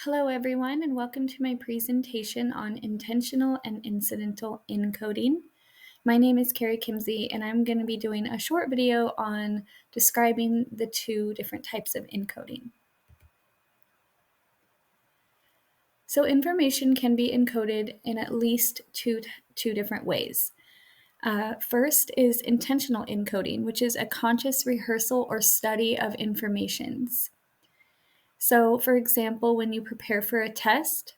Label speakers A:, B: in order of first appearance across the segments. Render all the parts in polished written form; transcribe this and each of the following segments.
A: Hello everyone, and welcome to my presentation on intentional and incidental encoding. My name is Carrie Kimsey, and I'm going to be doing a short video on describing the two different types of encoding. So information can be encoded in at least two different ways. First is intentional encoding, which is a conscious rehearsal or study of informations. So, for example, when you prepare for a test,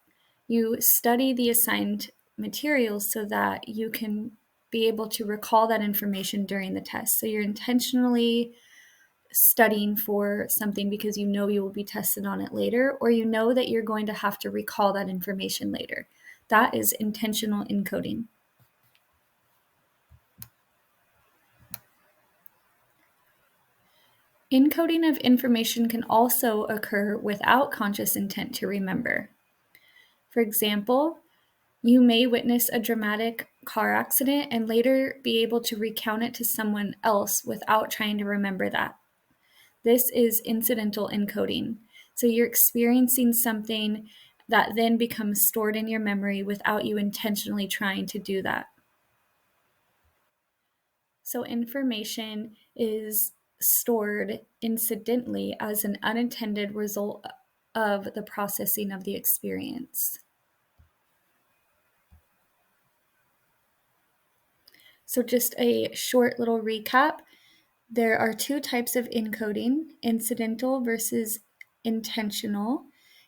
A: you study the assigned materials so that you can be able to recall that information during the test. So you're intentionally studying for something because you know you will be tested on it later, or you know that you're going to have to recall that information later. That is intentional encoding. Encoding of information can also occur without conscious intent to remember. For example, you may witness a dramatic car accident and later be able to recount it to someone else without trying to remember that. This is incidental encoding. So you're experiencing something that then becomes stored in your memory without you intentionally trying to do that. So information is stored incidentally as an unintended result of the processing of the experience. So just a short little recap. There are two types of encoding, incidental versus intentional.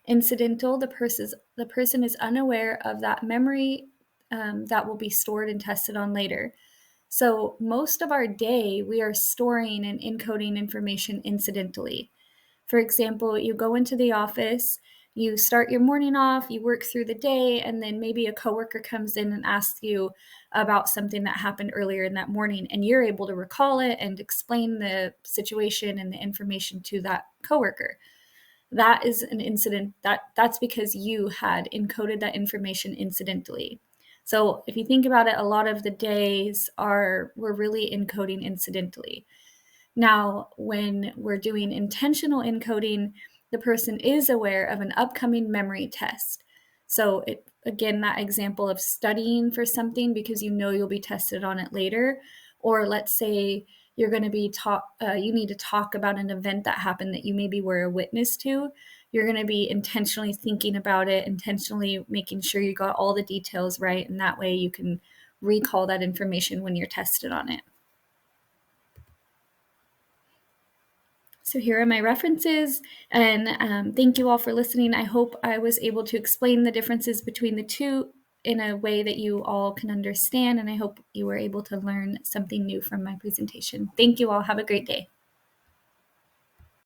A: Incidental, the person is unaware of that memory that will be stored and tested on later. So most of our day, we are storing and encoding information incidentally. For example, you go into the office, you start your morning off, you work through the day, and then maybe a coworker comes in and asks you about something that happened earlier in that morning, and you're able to recall it and explain the situation and the information to that coworker. That is an incident that's because you had encoded that information incidentally. So if you think about it, a lot of the days we're really encoding incidentally. Now, when we're doing intentional encoding, the person is aware of an upcoming memory test. So again, that example of studying for something because you know you'll be tested on it later, or let's say you're going to be you need to talk about an event that happened that you maybe were a witness to. You're going to be intentionally thinking about it, intentionally making sure you got all the details right, and that way you can recall that information when you're tested on it. So here are my references, and thank you all for listening. I hope I was able to explain the differences between the two in a way that you all can understand, and I hope you were able to learn something new from my presentation. Thank you all. Have a great day.